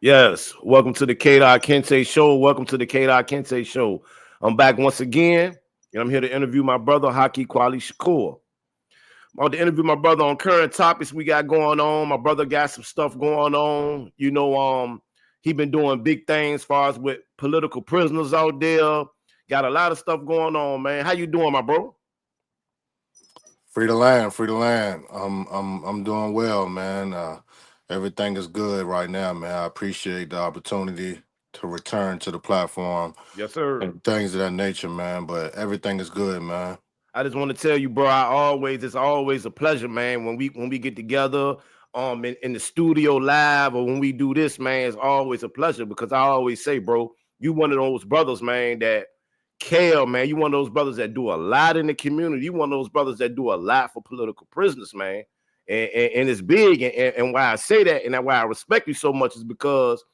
Yes, welcome to the Kente Show. Welcome to the Kente Show. I'm back once again, and I'm here to interview my brother, Haki Kweli Shakur. I'm about to interview my brother on current topics we got going on. My brother got some stuff going on. He been doing big things as far as with political prisoners out there. Got a lot of stuff going on, man. How you doing, my bro? Free the land, free the land. I'm doing well, man. Everything is good right now, man. I appreciate the opportunity to return to the platform Yes, sir. and things of that nature, man. But everything is good, man. I just want to tell you, bro, it's always a pleasure, man, when we get together in the studio live or when we do this, man, it's always a pleasure because I always say, bro, you one of those brothers, man, that care, man. You one of those brothers that do a lot in the community. You one of those brothers that do a lot for political prisoners, man. And it's big. And why I say that and why I respect you so much is because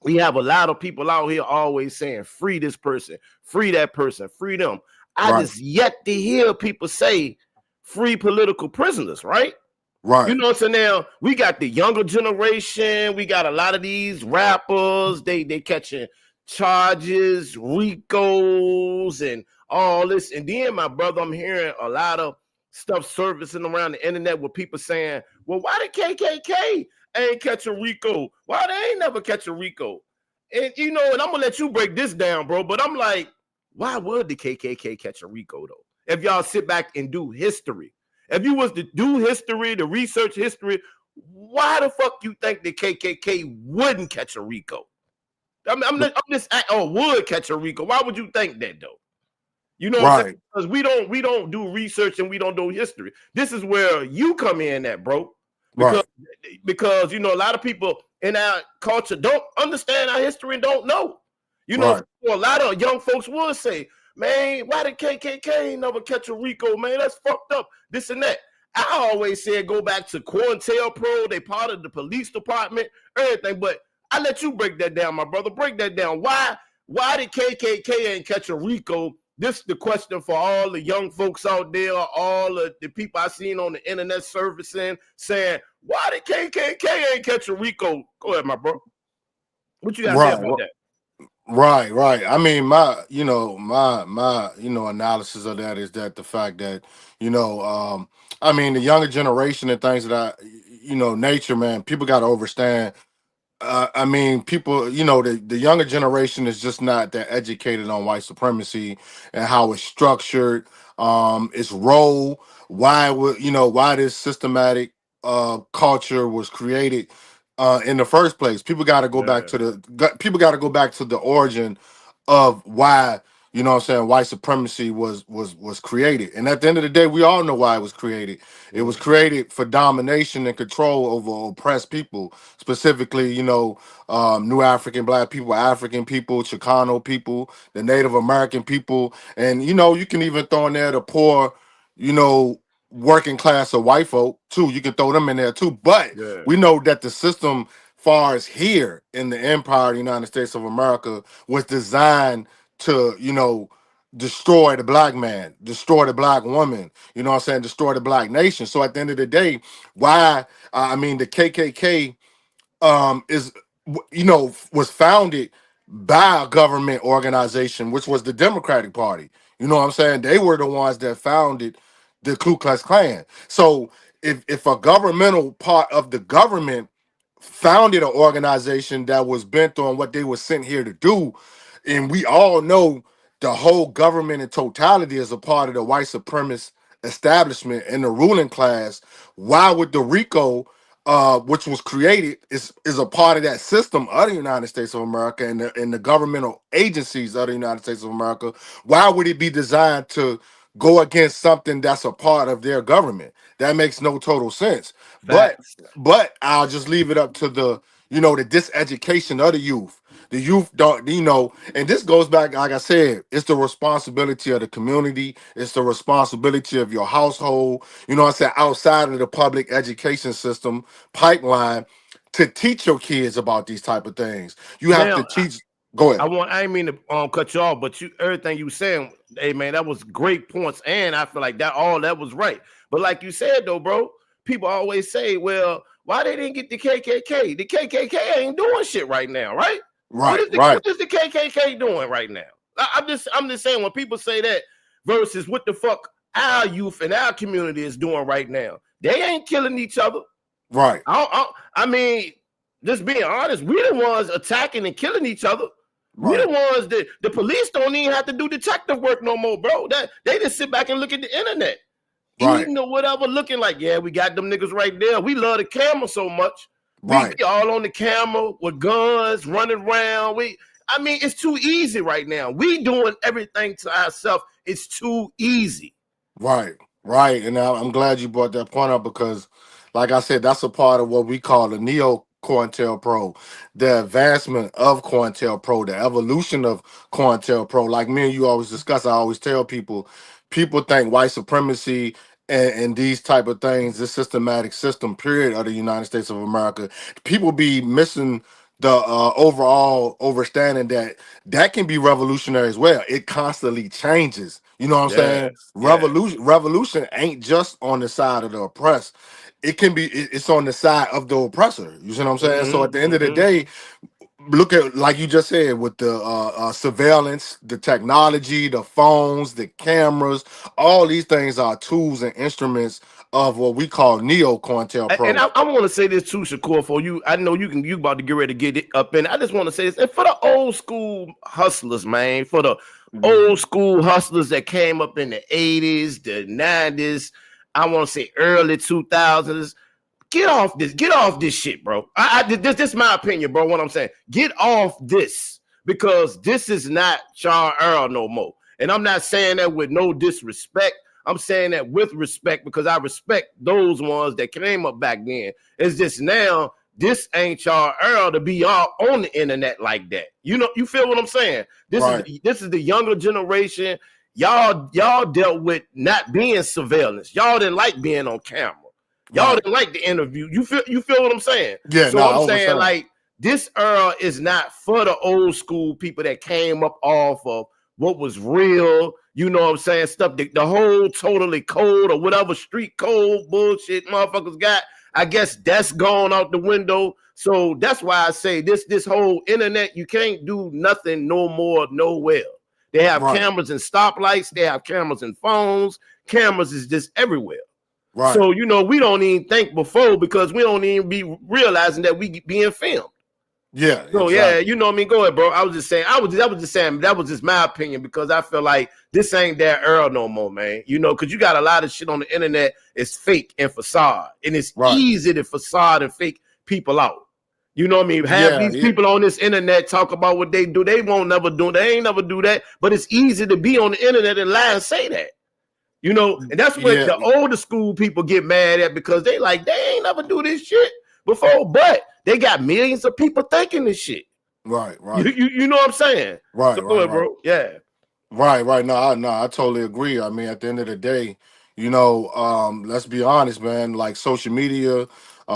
we have a lot of people out here always saying, free this person, free that person, free them. I Right, just yet to hear people say free political prisoners, right? You right, know, so now we got the younger generation. We got a lot of these rappers. They catching charges, Ricos, and all this. And then, my brother, I'm hearing a lot of stuff surfacing around the internet with people saying, well, why the KKK ain't catch a Rico? Why they ain't never catch a Rico? And, and I'm going to let you break this down, bro. But I'm like, why would the KKK catch a Rico, though? If y'all sit back and do history. If you was to do history, to research history, why the fuck you think the KKK wouldn't catch a Rico? I'm just would catch a Rico. Why would you think that though? You know what I'm saying? right, Because we don't do research and we don't do history. This is where you come in at, bro. Because right, because a lot of people in our culture don't understand our history and don't know. right. So a lot of young folks would say, man, why did KKK never catch a Rico? Man, that's fucked up. This and that. I always said go back to COINTELPRO. They part of the police department, everything. But I let you break that down, my brother. Break that down. Why did KKK ain't catch a Rico? This is the question for all the young folks out there, all of the people I seen on the internet surfacing, saying, why did KKK ain't catch a Rico? Go ahead, my bro. What you got to say Right. about that? Right, right. I mean, my analysis of that is that the fact that, I mean, the younger generation and things that nature, man, people got to understand. I mean, people, the younger generation is just not that educated on white supremacy and how it's structured, its role, why this systematic culture was created in the first place. People got to go back Yeah, to people got to go back to the origin of why, what I'm saying, white supremacy was created. And at the end of the day, we all know why it was created. It was created for domination and control over oppressed people, specifically, New African Black people, African people, Chicano people, the Native American people, and you can even throw in there the poor, you know, working class of white folk too. You can throw them in there too. But yeah, we know that the system, far as here in the Empire of the United States of America, was designed to, destroy the black man, destroy the black woman, destroy the black nation. So at the end of the day, why I mean the KKK is was founded by a government organization, which was the Democratic Party. You know what I'm saying? They were the ones that founded the Ku Klux Klan. So if a governmental part of the government founded an organization that was bent on what they were sent here to do, and we all know the whole government in totality is a part of the white supremacist establishment and the ruling class, why would the RICO, which was created, is a part of that system of the United States of America and the governmental agencies of the United States of America, why would it be designed to go against something that's a part of their government? That makes no total sense. But facts. but I'll just leave it up to the diseducation of the youth. The youth don't, and this goes back, like I said, it's the responsibility of the community, it's the responsibility of your household, what I'm saying, outside of the public education system pipeline, to teach your kids about these type of things. You have to Now, teach. Go ahead. I didn't mean to cut you off, but everything you saying, hey man, that was great points, and I feel like that was right. But like you said though, bro, people always say, well, why they didn't get the KKK? The KKK ain't doing shit right now, right? Right, What is the KKK doing right now? I'm just saying, when people say that versus what the fuck our youth and our community is doing right now, they ain't killing each other. Right. I mean, just being honest, we the ones attacking and killing each other. We the ones that the police don't even have to do detective work no more, bro. That they just sit back and look at the internet, eating or whatever, looking like, yeah, we got them niggas right there. We love the camera so much. We be all on the camera with guns, running around. I mean, it's too easy right now. We doing everything to ourselves. It's too easy. Right. And I'm glad you brought that point up because, like I said, that's a part of what we call the neo COINTELPRO, the advancement of COINTELPRO, the evolution of COINTELPRO. Like me and you always discuss, I always tell people think white supremacy and these type of things, this systematic system, period, of the United States of America, people be missing the overall understanding that can be revolutionary as well. It constantly changes. You know what I'm saying? Revolution ain't just on the side of the oppressed. It can be. It's on the side of the oppressor. You see what I'm saying? So at the end of the day, look at, like you just said, with the surveillance, the technology, the phones, the cameras, all these things are tools and instruments of what we call neo COINTELPRO. And I want to say this too, Shakur, for you. I know you about to get ready to get it up in. I just want to say this, and for the old school hustlers, man, for the old school hustlers that came up in the 80s, the 90s, I want to say early 2000s. Get off this shit, bro. This is my opinion, bro. What I'm saying, get off this, because this is not Charles Earl no more. And I'm not saying that with no disrespect. I'm saying that with respect, because I respect those ones that came up back then. It's just now, this ain't Charles Earl to be all on the internet like that. You know, you feel what I'm saying? This is the younger generation. Y'all dealt with not being surveillance. Y'all didn't like being on camera. Y'all didn't like the interview. You feel what I'm saying? Yeah. So I'm saying, like, this Earl is not for the old school people that came up off of what was real. You know what I'm saying? Stuff, the whole totally cold or whatever street code bullshit motherfuckers got. I guess that's gone out the window. So that's why I say this whole internet, you can't do nothing no more nowhere. They have cameras and stoplights. They have cameras and phones. Cameras is just everywhere. So, you know, we don't even think before, because we don't even be realizing that we being filmed. Yeah. So yeah, you know what I mean? Go ahead, bro. I was just saying that was just my opinion, because I feel like this ain't that Earl no more, man. You know, because you got a lot of shit on the internet. It's fake and facade, and it's easy to facade and fake people out. You know what I mean? Have these people on this internet talk about what they do. They won't never do. They ain't never do that. But it's easy to be on the internet and lie and say that. You know, and that's what the older school people get mad at, because they like, they ain't never do this shit before, but they got millions of people thinking this shit. Right. You know what I'm saying? Right. So go ahead, bro. Yeah. Right. No, I totally agree. I mean, at the end of the day, you know, let's be honest, man. Like social media,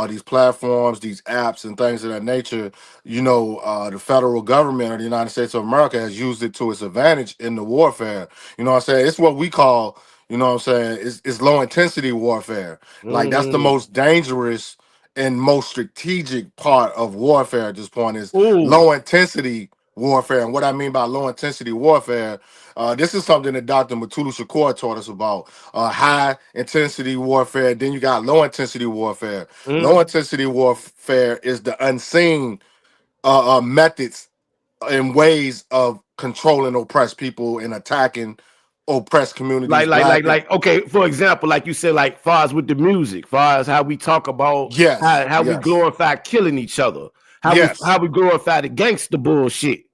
these platforms, these apps, and things of that nature. You know, the federal government of the United States of America has used it to its advantage in the warfare. You know what I'm saying? It's what we call, you know what I'm saying, it's low intensity warfare. Like, that's the most dangerous and most strategic part of warfare at this point, is low intensity warfare. And what I mean by low intensity warfare, this is something that Dr. Mutulu Shakur taught us about. High intensity warfare, then you got low intensity warfare. Low intensity warfare is the unseen methods and ways of controlling oppressed people and attacking oppressed communities. Like, okay, for example, like you said, like far as with the music, far as how we talk about how we glorify killing each other, how we glorify the gangster bullshit.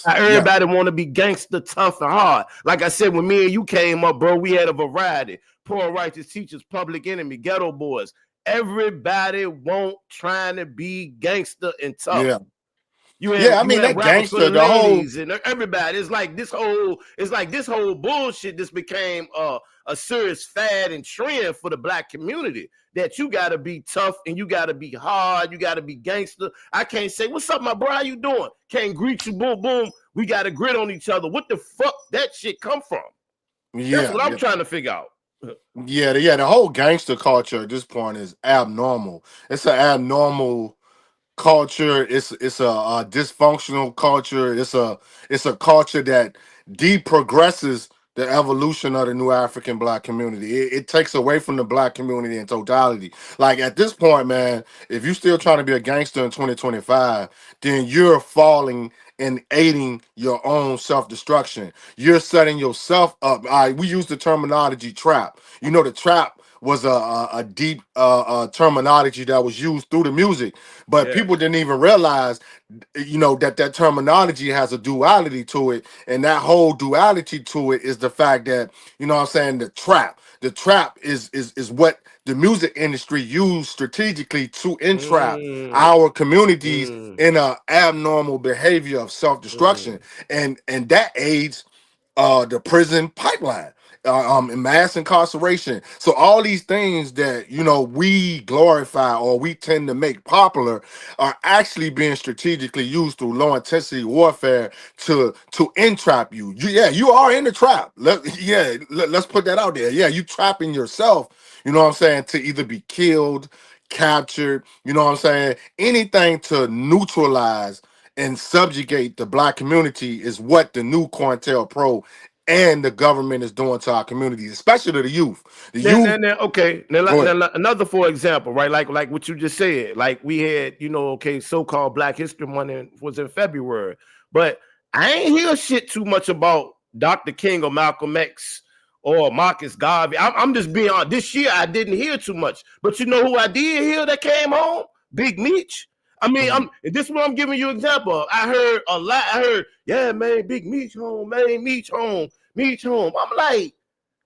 How everybody want to be gangster, tough, and hard. Like I said, when me and you came up, bro, we had a variety. Poor righteous teachers, public enemy, ghetto boys. Everybody trying to be gangster and tough. I mean, that gangster, the whole, and everybody. It's like this whole bullshit. This became a serious fad and trend for the black community, that you got to be tough and you got to be hard. You got to be gangster. I can't say, what's up, my bro? How you doing? Can't greet you. Boom, boom. We got to grit on each other. What the fuck that shit come from? That's what I'm trying to figure out. Yeah, the whole gangster culture at this point is abnormal. It's an abnormal culture. It's a dysfunctional culture. It's a culture that deprogresses the evolution of the new African black community. It takes away from the black community in totality. Like at this point, man, if you still trying to be a gangster in 2025, then you're falling and aiding your own self-destruction. You're setting yourself up. We use the terminology trap. You know, the trap was a deep terminology that was used through the music, but Yeah. people didn't even realize, that terminology has a duality to it, and that whole duality to it is the fact that, what I'm saying, the trap is what the music industry used strategically to entrap Mm, our communities mm, in a abnormal behavior of mm. self-destruction, and that aids the prison pipeline, and mass incarceration. So all these things that we glorify or we tend to make popular are actually being strategically used through low intensity warfare to entrap you. Yeah, you are in the trap. Let's put that out there. Yeah, you trapping yourself. You know what I'm saying, to either be killed, captured. You know what I'm saying. Anything to neutralize and subjugate the black community is what the new COINTELPRO and the government is doing to our communities, especially to the youth. The youth, Okay. Now, go ahead. another for example, right? Like what you just said. Like we had, okay, so-called Black History Month was in February, but I ain't hear shit too much about Dr. King or Malcolm X or Marcus Garvey. I'm just being honest. This year I didn't hear too much, but you know who I did hear that came home? Big Meech. I mean, Mhm. this is what I'm giving you an example of. I heard a lot. I heard, yeah, man, Big Meech home, man, Meech home, Meech home. I'm like,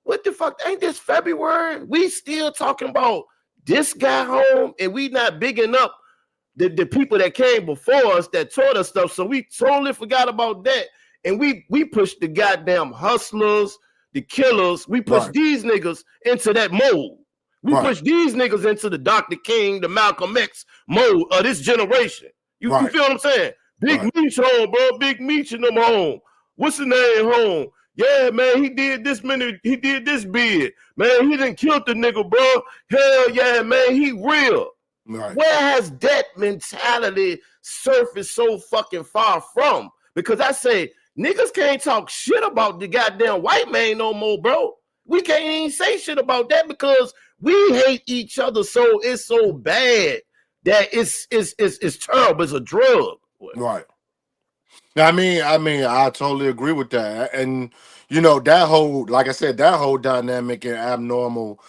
what the fuck? Ain't this February? We still talking about this guy home, and we not bigging up the people that came before us that taught us stuff. So we totally forgot about that. And we pushed the goddamn hustlers, the killers. We pushed Right, these niggas into that mold. We right, pushed these niggas into the Dr. King, the Malcolm X mold of this generation. You right, feel what I'm saying? Big right, Meech home, bro. Big Meech in them home. What's the name home? Yeah, man, he did this bid. Man, he didn't kill the nigga, bro. Hell yeah, man, he real. right. Where has that mentality surfaced so fucking far from? Because I say niggas can't talk shit about the goddamn white man no more, bro. We can't even say shit about that because we hate each other so it's so bad that it's terrible. It's a drug. Right. I totally agree with that. And that whole, like I said, that whole dynamic and abnormal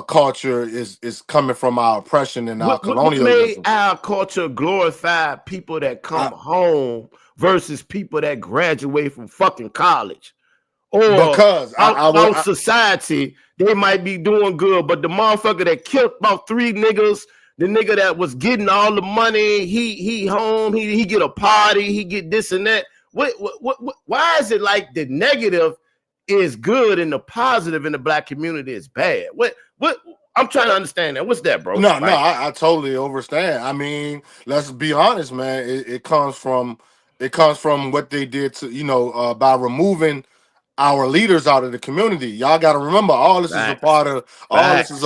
culture is coming from our oppression and our What made colonialism. our culture glorify people that come I, home versus people that graduate from fucking college? Or because I would out society, they might be doing good, but the motherfucker that killed about 3 niggas, the nigga that was getting all the money, he home, he get a party, he get this and that. Why is it like the negative is good and the positive in the black community is bad? What I'm trying to understand that. What's that, bro? no, Like, I totally understand. I mean, let's be honest, man. It comes from what they did to by removing our leaders out of the community. Y'all got to remember, facts, all this is a facts,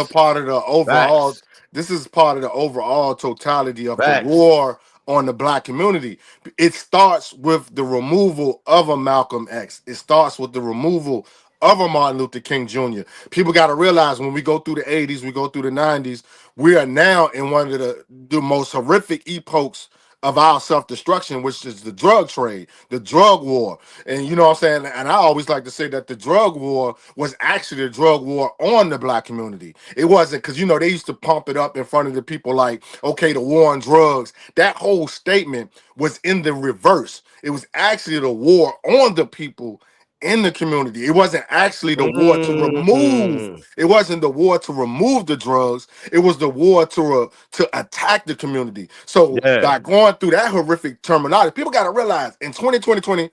part of the overall. facts, This is part of the overall totality of the facts. war on the black community. It starts with the removal of a Malcolm X. It starts with the removal of a Martin Luther King Jr. People got to realize when we go through the 80s, we go through the 90s, we are now in one of the most horrific epochs of our self-destruction, which is the drug trade, the drug war. And you know what I'm saying? And I always like to say that the drug war was actually a drug war on the black community. It wasn't because they used to pump it up in front of the people like, okay, the war on drugs. That whole statement was in the reverse. It was actually the war on the people in the community. It wasn't actually the war to remove. Mm, It wasn't the war to remove the drugs. It was the war to attack the community. So yeah. by going through that horrific terminology, people got to realize in 2020,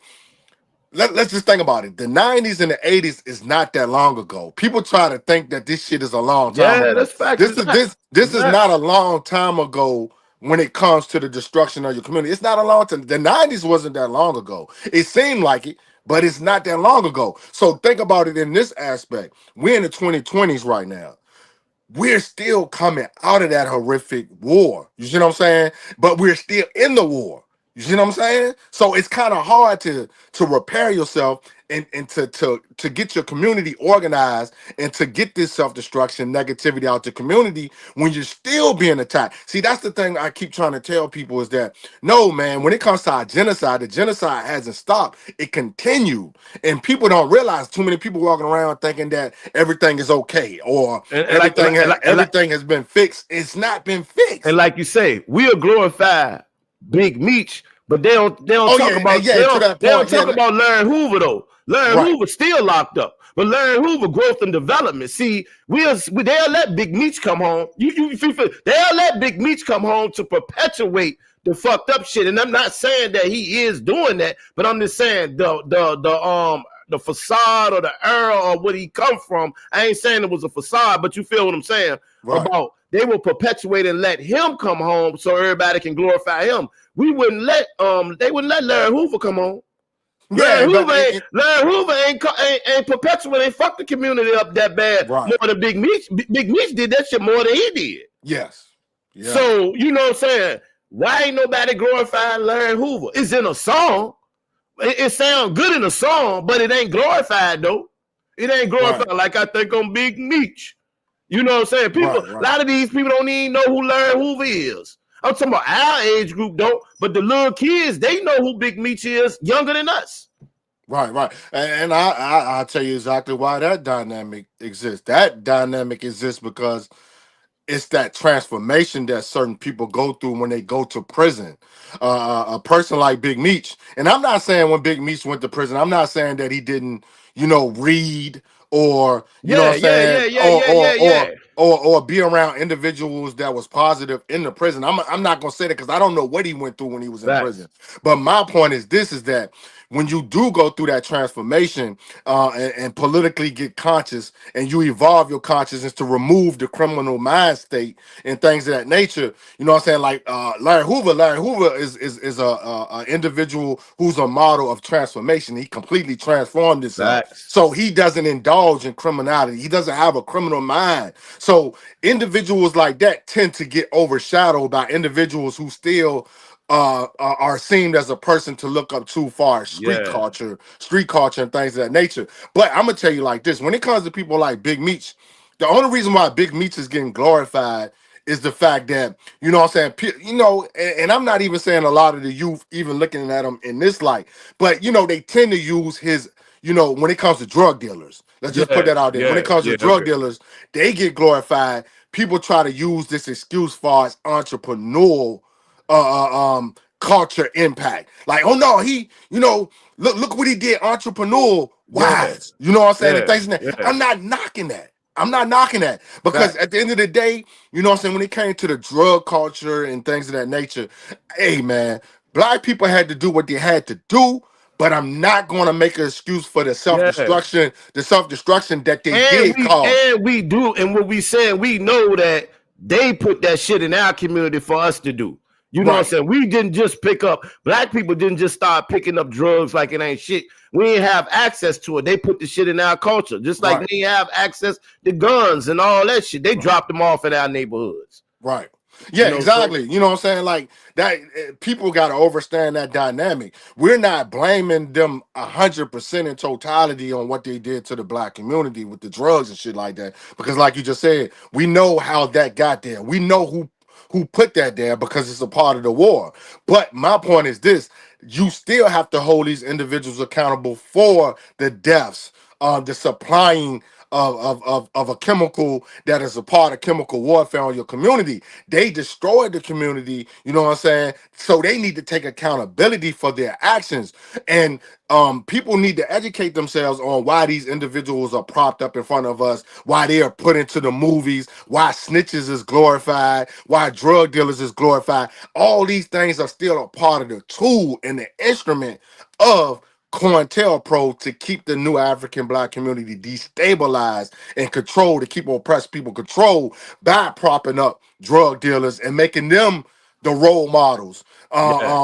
let's just think about it. The 90s and the 80s is not that long ago. People try to think that this shit is a long time Yeah, ago. that's facts. This It's is not. this It's is not. not a long time ago when it comes to the destruction of your community. It's not a long time. The 90s wasn't that long ago. It seemed like it, but it's not that long ago. So think about it in this aspect. We're in the 2020s right now. We're still coming out of that horrific war. You see what I'm saying? But we're still in the war. You see what I'm saying? So it's kind of hard to repair yourself and to get your community organized and to get this self-destruction negativity out the community when you're still being attacked. See, that's the thing I keep trying to tell people is that no, man, when it comes to our genocide, the genocide hasn't stopped. It continued. And people don't realize too many people walking around thinking that everything is okay or And like and like, and like, and like everything has been fixed. It's not been fixed. And like you say, we'll glorify Big Meech, but they don't Oh talk yeah, and about yeah, to that they don't point, yeah, talk about Larry Hoover though. Larry right, Hoover still locked up, but Larry Hoover growth and development. See, they'll let Big Meech come home. They'll let Big Meech come home to perpetuate the fucked up shit. And I'm not saying that he is doing that, but I'm just saying the facade or the era or what he come from. I ain't saying it was a facade, but you feel what I'm saying right. about they will perpetuate and let him come home so everybody can glorify him. We wouldn't let they wouldn't let Larry Hoover come home. Yeah, but Larry Hoover ain't perpetuate, ain't fuck the community up that bad right, more than Big Meech. Big Meech did that shit more than he did. yes, yeah, So you know what I'm saying? Why ain't nobody glorifying Larry Hoover? It's in a song. It sounds good in a song, but it ain't glorified though. It ain't right, glorified like I think on Big Meech. You know what I'm saying? People, right, a right. lot of these people don't even know who Larry Hoover is. I'm talking about our age group don't, but the little kids, they know who Big Meech is younger than us. Right, right, and I'll tell you exactly why that dynamic exists. That dynamic exists because it's that transformation that certain people go through when they go to prison. A person like Big Meech, and I'm not saying when Big Meech went to prison, I'm not saying that he didn't, read or Yeah, yeah, yeah, yeah, yeah, yeah, yeah. or be around individuals that was positive in the prison. I'm not gonna say that because I don't know what he went through when he was in Facts. prison. But my point is this: is that when you do go through that transformation and politically get conscious and you evolve your consciousness to remove the criminal mind state and things of that nature, you know what I'm saying? Like Larry Hoover is a individual who's a model of transformation. He completely transformed himself. Facts. So he doesn't indulge in criminality. He doesn't have a criminal mind. So individuals like that tend to get overshadowed by individuals who still are seen as a person to look up to far as Yeah. street culture and things of that nature. But I'm gonna tell you like this: when it comes to people like Big Meech, the only reason why Big Meech is getting glorified is the fact that you know what I'm saying. And I'm not even saying a lot of the youth even looking at him in this light, but they tend to use his. When it comes to drug dealers, let's just put Yeah. that out there. When it Yeah. comes to Yeah. drug Okay. dealers, they get glorified. People try to use this excuse far as entrepreneurial culture impact. Like, oh no, he, look what he did, entrepreneurial Yeah. wise. You know what I'm saying? And Yeah. things like that. Yeah. I'm not knocking that. I'm not knocking that because Facts. at the end of the day, you know what I'm saying, when it came to the drug culture and things of that nature, hey man, black people had to do what they had to do, but I'm not going to make an excuse for Yeah. the self-destruction that they And did cause. we do, and what we saying, we know that they put that shit in our community for us to do. You know what I'm Right, saying? We didn't just pick up, black people didn't just start picking up drugs like it ain't shit. We didn't have access to it. They put the shit in our culture. Just like right, we didn't have access to guns and all that shit. They right. dropped them off in our neighborhoods. Right. You Yeah, know, so exactly. You know what I'm saying? Like that people got to understand that dynamic. We're not blaming them 100% in totality on what they did to the black community with the drugs and shit like that. Because like you just said, we know how that got there. We know who put that there because it's a part of the war. But my point is this: you still have to hold these individuals accountable for the deaths, the supplying of a chemical that is a part of chemical warfare on your community. They destroyed the community, you know what I'm saying? So they need to take accountability for their actions. And people need to educate themselves on why these individuals are propped up in front of us, why they are put into the movies, why snitches is glorified, why drug dealers is glorified. All these things are still a part of the tool and the instrument of COINTELPRO to keep the new African black community destabilized and controlled, to keep oppressed people controlled by propping up drug dealers and making them the role models, Yeah.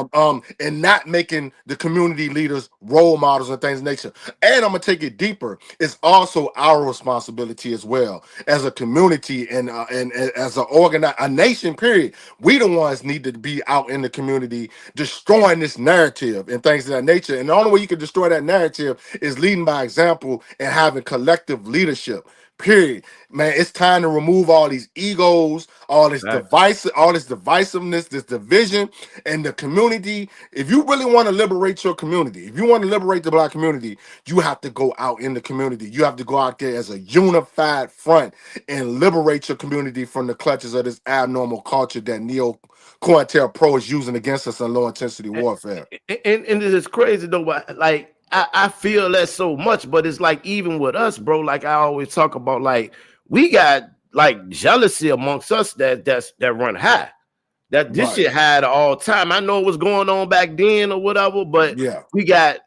and not making the community leaders role models and things of nature. And I'm gonna take it deeper. It's also our responsibility as well as a community and as a nation. Period. We the ones need to be out in the community destroying this narrative and things of that nature. And the only way you can destroy that narrative is leading by example and having collective leadership. Period. Man, it's time to remove all these egos, all this divisiveness, this division, and the community. If you really want to liberate your community, if you want to liberate the black community, you have to go out in the community. You have to go out there as a unified front and liberate your community from the clutches of this abnormal culture that neo COINTELPRO is using against us in low intensity warfare. And it is crazy though. Like I feel that so much, but it's like even with us, bro. Like I always talk about, like we got like jealousy amongst us that run high. That this Right. shit had all time. I know what's going on back then or whatever, but Yeah. we got.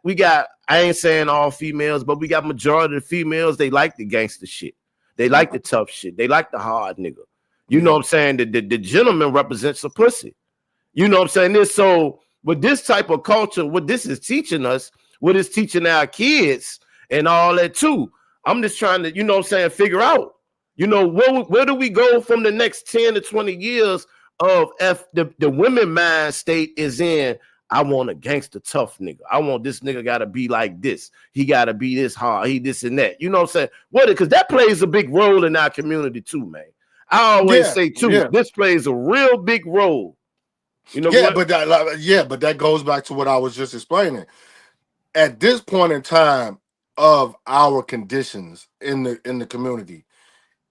I ain't saying all females, but we got majority of the females. They like the gangster shit. They like the tough shit. They like the hard nigga. You know Yeah. what I'm saying? The gentleman represents a pussy. You know what I'm saying? This so with this type of culture, what this is teaching us, what it's teaching our kids and all that too. I'm just trying to, you know what I'm saying, figure out, where do we go from the next 10 to 20 years of if the women mind state is in, I want a gangster tough nigga. I want this nigga gotta be like this. He gotta be this hard. He this and that. You know what I'm saying? What? Because that plays a big role in our community too, man. I always Yeah. say too, Yeah. this plays a real big role. You know Yeah, what? but that goes back to what I was just explaining. At this point in time of our conditions in the community,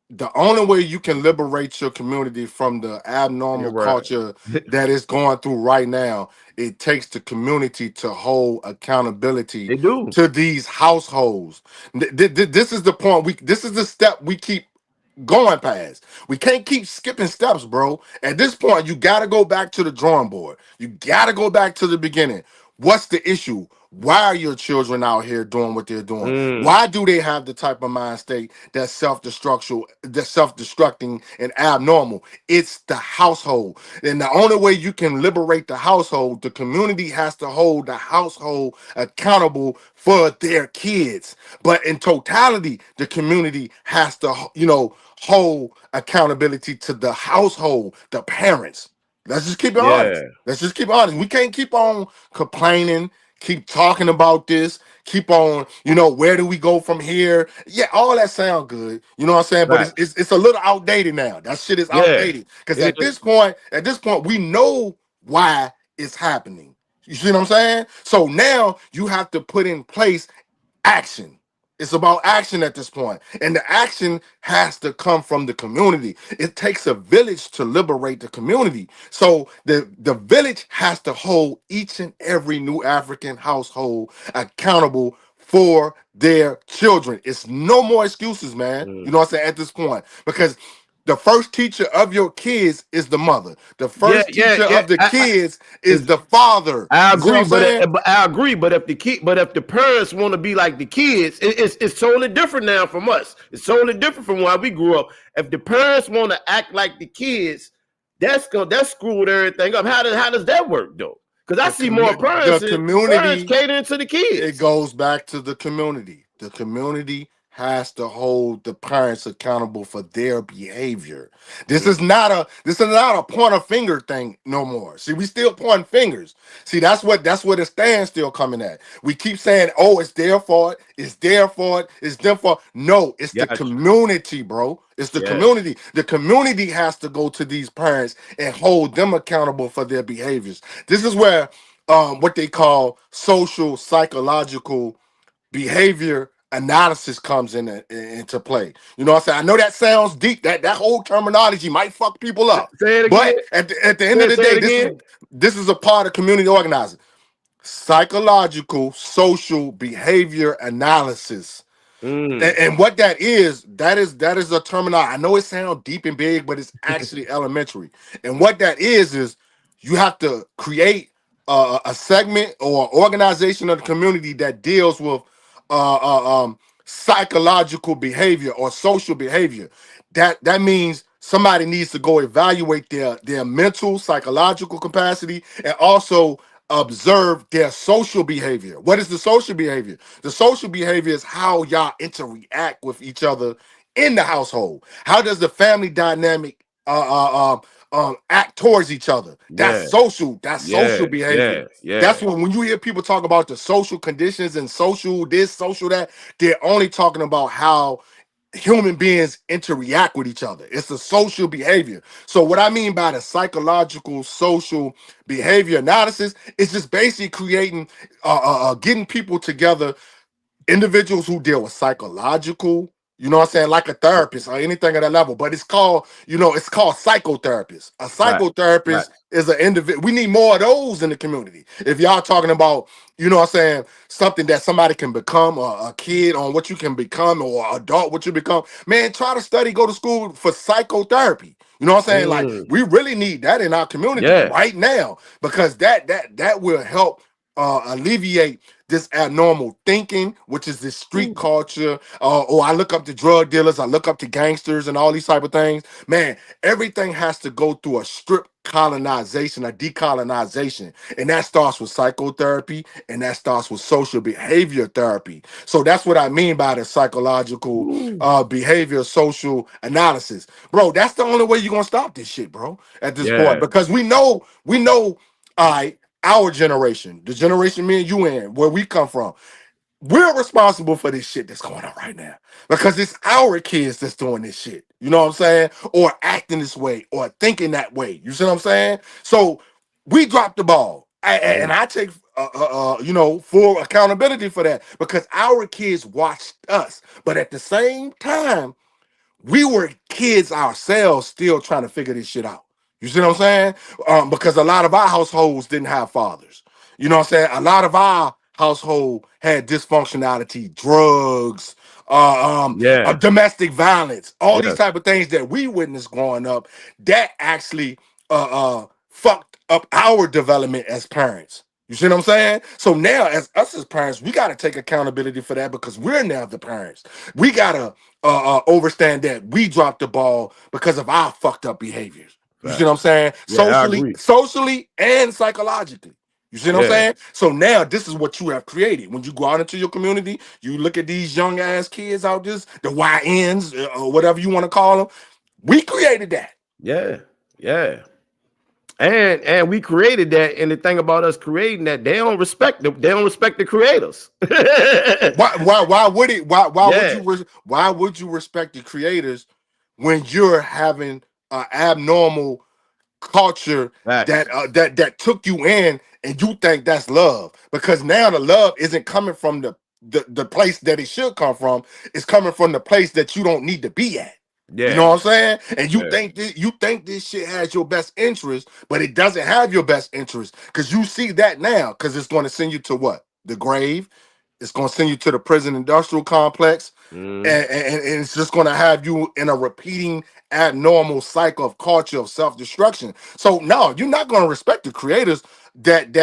the only way you can liberate your community from the You're abnormal right. culture that is going through right now, it takes the community to hold accountability They do. to these households. This is the point. This is the step we keep going past. We can't keep skipping steps, bro. At this point, you got to go back to the drawing board. You got to go back to the beginning. What's the issue? Why are your children out here doing what they're doing? Mm, Why do they have the type of mind state that's self-destructing and abnormal? It's the household. And the only way you can liberate the household, the community has to hold the household accountable for their kids. But in totality, the community has to, hold accountability to the household, the parents. Let's just keep it honest. yeah, Let's just keep honest. We can't keep on complaining, keep talking about this, keep on, where do we go from here? Yeah, all that sound good. You know what I'm saying? But it's facts. it's, it's a little outdated now. That shit is Yeah, outdated. Because it at is. this point, we know why it's happening. You see what I'm saying? So now you have to put in place action. It's about action at this point. And the action has to come from the community. It takes a village to liberate the community. So the village has to hold each and every new African household accountable for their children. It's no more excuses, man. You Mm. know what I'm saying? At this point. Because the first teacher of your kids is the mother. The Yeah, first yeah, teacher yeah. of the I, kids is is the father. I You see what agree, I'm saying? but I agree. But if the parents want to be like the kids, it's totally different now from us. It's totally different from when we grew up. If the parents want to act like the kids, that's screwed everything up. How does that work though? Because I see more The parents community, catering to the it kids. goes back to the community. The community has to hold the parents accountable for their behavior. This is Mm. not a point of finger thing no more. See, we still pointing fingers. See, that's what it stands still coming at. We keep saying, oh, it's their fault, it's their fault, it's their fault. No, it's the Gotcha. community, bro. It's the Yes. community. The community has to go to these parents and hold them accountable for their behaviors. This is where what they call social psychological behavior analysis comes into play. You know what I'm saying? I know that sounds deep. That whole terminology might fuck people up. Say it again. But at the end of the Say it day, this is again. this is a part of community organizing. Psychological social behavior analysis. And, Mm. and what that is a terminology. I know it sounds deep and big, but it's actually elementary. And what that is you have to create a segment or organization of the community that deals with uh, uh, um, psychological behavior or social behavior. That means somebody needs to go evaluate their mental, psychological capacity, and also observe their social behavior. What is the social behavior? The social behavior is how y'all interact with each other in the household. How does the family dynamic act towards each other? That's Yeah, social. That's social yeah, behavior. yeah, yeah. That's when you hear people talk about the social conditions and social this, social that, they're only talking about how human beings interact with each other. It's a social behavior. So what I mean by the psychological social behavior analysis is just basically creating getting people together, individuals who deal with psychological, you know what I'm saying, like a therapist or anything at that level, but it's called, it's called psychotherapist. A Fact, psychotherapist fact. is an individual. We need more of those in the community. If y'all talking about, you know what I'm saying, something that somebody can become, a kid on what you can become, or adult what you become, man, try to study, go to school for psychotherapy. You know what I'm saying? Like, Mm, we really need that in our community yeah. right now, because that will help alleviate this abnormal thinking, which is this street Ooh. culture. Or I look up to drug dealers, I look up to gangsters and all these type of things. Man, everything has to go through a strip colonization, a decolonization. And that starts with psychotherapy, and that starts with social behavior therapy. So that's what I mean by the psychological Ooh. behavior social analysis. Bro, that's the only way you're gonna stop this shit, bro, at this point. Yeah. Because we know, all right, our generation, the generation me and you in, where we come from, we're responsible for this shit that's going on right now, because it's our kids that's doing this shit. You know what I'm saying? Or acting this way or thinking that way. You see what I'm saying? So we dropped the ball. And Mm, I take full accountability for that, because our kids watched us. But at the same time, we were kids ourselves, still trying to figure this shit out. You see what I'm saying? Because a lot of our households didn't have fathers. You know what I'm saying? A lot of our household had dysfunctionality, drugs, yeah. domestic violence, all these Yeah. type of things that we witnessed growing up. That actually fucked up our development as parents. You see what I'm saying? So now, as us as parents, we got to take accountability for that, because we're now the parents. We gotta understand that we dropped the ball because of our fucked up behaviors. You see what I'm Facts. saying? Yeah, I Socially, agree. socially, and psychologically. You see what I'm Yeah. saying? So now this is what you have created. When you go out into your community, you look at these young ass kids out this, the YNs, or whatever you want to call them. We created that. Yeah. Yeah. And we created that. And the thing about us creating that, they don't respect the creators. Why would it? Why would Yeah. you? Why would you respect the creators when you're having an abnormal culture that Facts. that took you in, and you think that's love? Because now the love isn't coming from the place that it should come from. It's coming from the place that you don't need to be at. You know Yeah. what I'm saying? And Yeah. you think this shit has your best interest, but it doesn't have your best interest, because you see that now, because it's going to send you to what? The grave. It's going to send you to the prison industrial complex, Mm, and it's just going to have you in a repeating abnormal cycle of culture of self-destruction. So no, you're not going to respect the creators that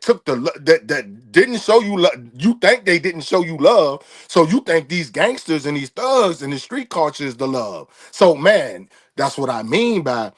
took that didn't show you love. You think they didn't show you love, so you think these gangsters and these thugs and the street culture is the love. So man, that's what I mean by,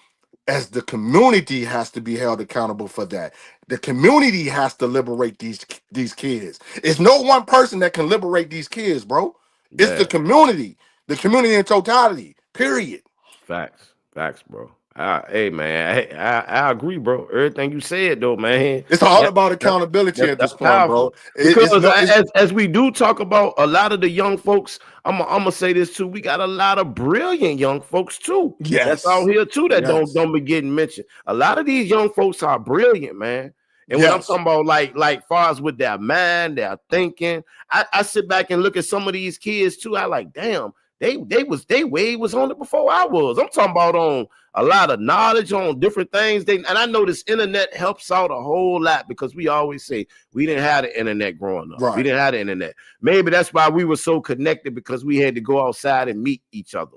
as the community has to be held accountable for that. The community has to liberate these kids. It's no one person that can liberate these kids, bro. It's yeah. the community in totality. Period. Facts. Facts, bro. Hey man, I agree, bro. Everything you said though, man. It's all That, about that, accountability at this that's point, bro. powerful. Because It's as we do talk about a lot of the young folks, I'm gonna say this too. We got a lot of brilliant young folks too. That's out yes, here too that yes, don't be getting mentioned. A lot of these young folks are brilliant, man. And when I'm yes, talking about like far as with their mind, their thinking, I sit back and look at some of these kids too. I like, damn, they way was on it before I was. I'm talking about on a lot of knowledge on different things. And I know this internet helps out a whole lot, because we always say we didn't have the internet growing up. We right, didn't have the internet. Maybe that's why we were so connected, because we had to go outside and meet each other.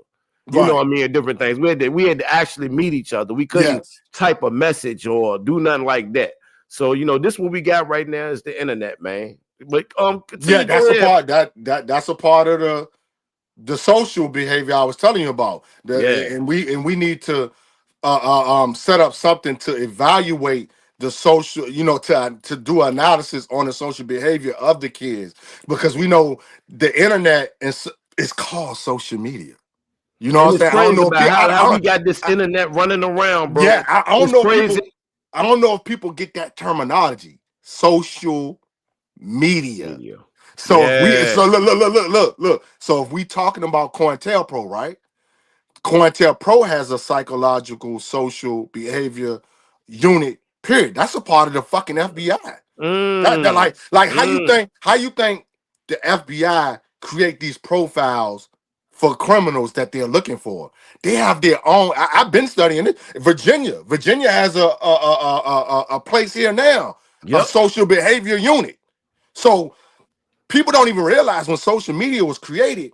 You know right, what I mean? Different things. We had to actually meet each other. We couldn't yes, type a message or do nothing like that. So, this what we got right now is the internet, man. But yeah. continue, That's go a ahead. part that's a part of the social behavior I was telling you about. Yeah. And we need to set up something to evaluate the social, to do analysis on the social behavior of the kids, because we know the internet is called social media. You know what And I'm it's saying? I don't crazy know if about people, how we got this internet running around, bro. I don't It's know if crazy. people get that terminology, social media. Media. So if we Yeah. so look. So if we talking about COINTELPRO, right? COINTELPRO has a psychological social behavior unit. Period. That's a part of the fucking FBI. That Mm. like Mm. how you think the FBI create these profiles for criminals that they're looking for? They have their own. I've been studying it. Virginia has a place here now, a Yep. social behavior unit. So people don't even realize when social media was created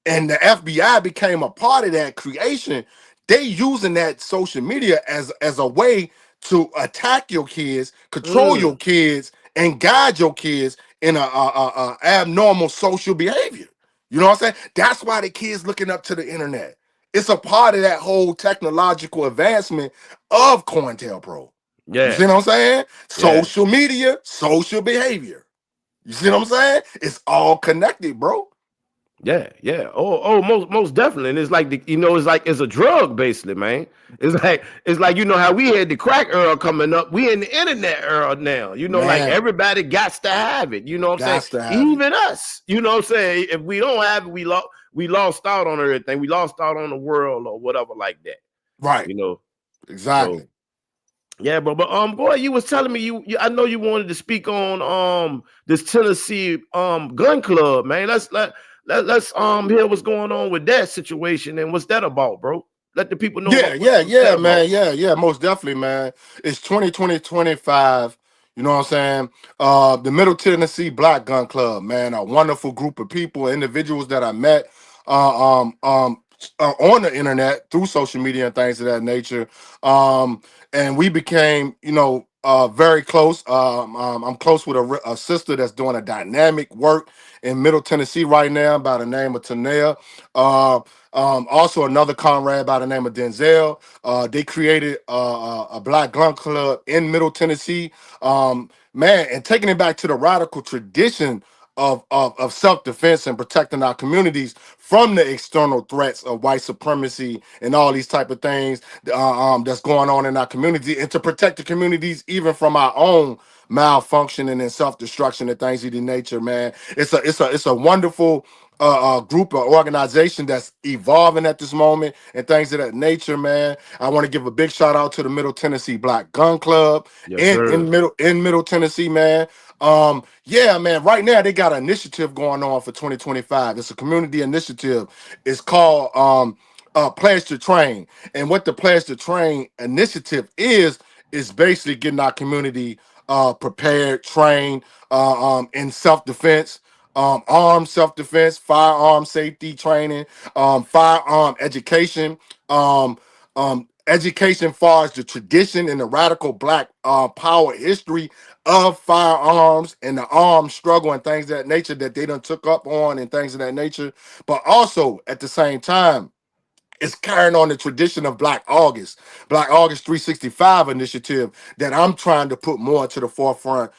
and the FBI became a part of that creation, they using that social media as a way to attack your kids, control your Mm. kids, and guide your kids in a abnormal social behavior. You know what I'm saying? That's why the kids looking up to the internet. It's a part of that whole technological advancement of COINTELPRO. You see Yeah. what I'm saying? Yeah. Social media, social behavior. You see what I'm saying? It's all connected, bro. Yeah, yeah. Most definitely. And it's like it's like it's a drug, basically, man. It's like how we had the crack era coming up. We in the internet era now. Like Man, everybody got to have it. You know what I'm saying? gots to have it. Even us. You know what I'm saying? If we don't have it, we lost out on everything. We lost out on the world or whatever like that. Right. You know. So Exactly. yeah, bro. But boy, you was telling me I know you wanted to speak on this Tennessee gun club, man. Let's hear what's going on with that situation and what's that about, bro. Let the people know Yeah, about what's yeah, what's that yeah, about. man. Yeah, most definitely, man. It's 2025. You know what I'm saying? The Middle Tennessee Black Gun Club, man, a wonderful group of people, individuals that I met on the internet through social media and things of that nature. And we became, very close. I'm close with a sister that's doing a dynamic work in Middle Tennessee right now by the name of Tanea. Uh, Also, another comrade by the name of Denzel. They created a Black Gun Club in Middle Tennessee. Man, and taking it back to the radical tradition of self-defense and protecting our communities from the external threats of white supremacy and all these type of things that's going on in our community, and to protect the communities even from our own malfunctioning and self-destruction and things of the nature, man. It's a wonderful group or organization that's evolving at this moment and things of that nature, man. I want to give a big shout out to the Middle Tennessee Black Gun Club Yes, in sir. Middle Tennessee, man. Yeah, man. Right now they got an initiative going on for 2025. It's a community initiative. It's called Pledge to Train, and what the Pledge to Train initiative is basically getting our community prepared, trained in self defense, armed self-defense, firearm safety training, firearm education, education far as the tradition and the radical black power history of firearms and the armed struggle and things of that nature that they done took up on and things of that nature. But also at the same time, it's carrying on the tradition of Black August 365 initiative that I'm trying to put more to the forefront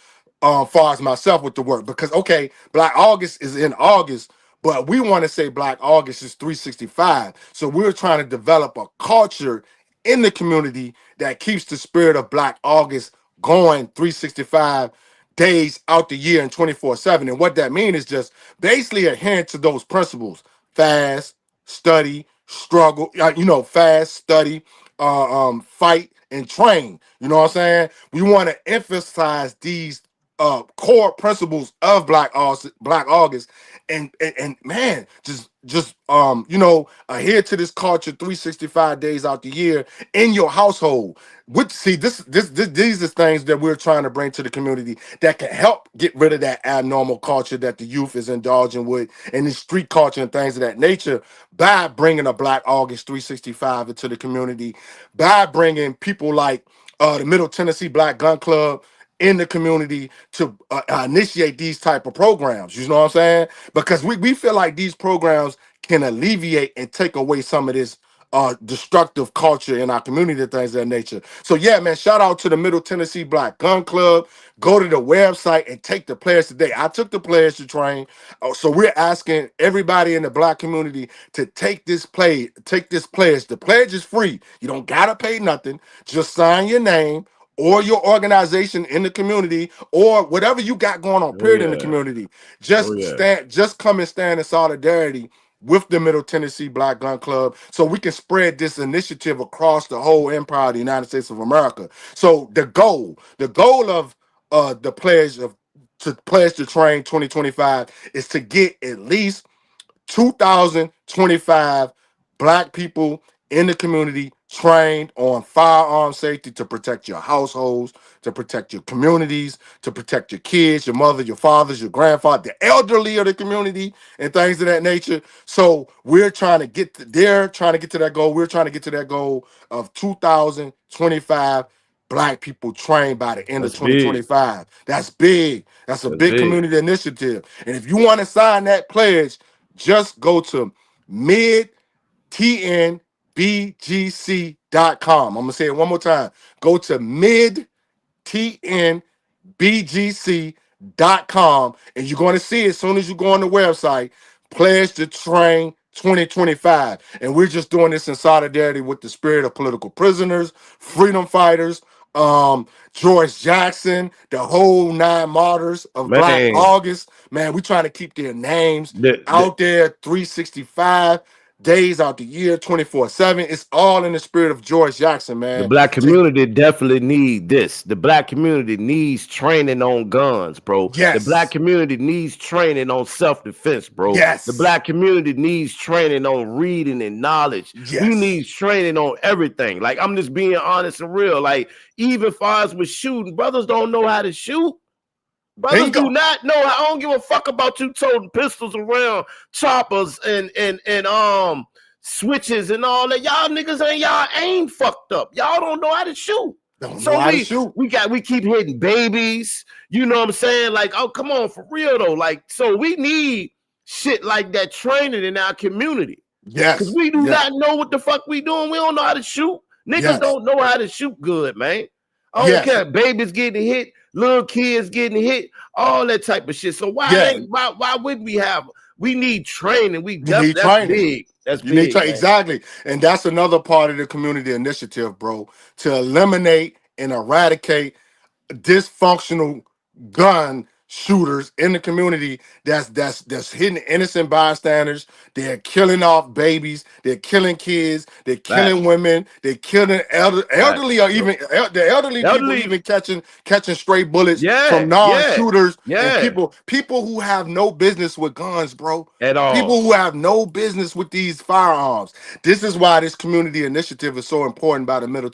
far as myself with the work. Because okay, Black August is in August, but we want to say Black August is 365. So we're trying to develop a culture in the community that keeps the spirit of Black August going 365 days out the year and 24/7. And what that means is just basically adhering to those principles: fast, study, struggle, fast, study, fight, and train. You know what I'm saying? We want to emphasize these core principles of Black August, and man, just adhere to this culture 365 days out the year in your household. Which see these are things that we're trying to bring to the community that can help get rid of that abnormal culture that the youth is indulging with and the street culture and things of that nature by bringing a Black August 365 into the community, by bringing people like the Middle Tennessee Black Gun Club in the community to initiate these type of programs. You know what I'm saying? Because we feel like these programs can alleviate and take away some of this destructive culture in our community, things of that nature. So yeah, man, shout out to the Middle Tennessee Black Gun Club. Go to the website and take the pledge today. I took the pledge to train. So we're asking everybody in the black community to take this pledge. The pledge is free. You don't gotta pay nothing. Just sign your name or your organization in the community or whatever you got going on, Oh period, in the yeah. community. Oh yeah. Just come and stand in solidarity with the Middle Tennessee Black Gun Club so we can spread this initiative across the whole empire of the United States of America. So the goal of the pledge to train 2025 is to get at least 2025 black people in the community trained on firearm safety to protect your households, to protect your communities, to protect your kids, your mother, your fathers, your grandfather, the elderly of the community, and things of that nature. So we're trying to get to, they're trying to get to that goal. We're trying to get to that goal of 2025 black people trained by the end of That's big. 2025. That's big. That's a That's big big. community initiative. And if you want to sign that pledge, just go to midtnbgc.com. I'm going to say it one more time. Go to midtnbgc.com, and you're going to see as soon as you go on the website, pledge to train 2025. And we're just doing this in solidarity with the spirit of political prisoners, freedom fighters, George Jackson, the whole nine martyrs of Black Man, August. Man, we trying to keep their names the out there 365 days out the year, 24/7. It's all in the spirit of George Jackson, The man. black community definitely need this. The black community needs training on guns, bro. The black Yes, community needs training on self-defense, bro. The yes, black community needs training on reading and knowledge. We yes. need training on everything. Like, I'm just being honest and real. Like, even far as with shooting, brothers don't know how to shoot. Brothers do Bingo. not know. I don't give a fuck about you toting pistols around, choppers and switches and all that. Y'all niggas ain't y'all aim fucked up. Y'all don't know how to shoot. Don't know So how to we shoot. we keep hitting babies. You know what I'm saying? Like, oh, come on, for real though. Like, so we need shit like that training in our community. Cause Yes, we do yes, not know what the fuck we doing. We don't know how to shoot. Niggas yes, don't know how to shoot good, man. I don't yes, care. Babies getting hit, little kids getting hit, all that type of shit. So yeah. why wouldn't we have? We need training. We You need definitely That's training. big. That's You need big, to man. exactly, and that's another part of the community initiative, bro, to eliminate and eradicate dysfunctional gun shooters in the community that's hitting innocent bystanders. They're killing off babies, they're killing kids, they're killing Facts. women, they're killing elderly, Facts. or Yep. even the elderly people Elderly. even catching stray bullets Yeah. from Yeah. non-shooters and Yeah. people who have no business with guns, bro. At all. People who have no business with these firearms. This is why this community initiative is so important by the Middle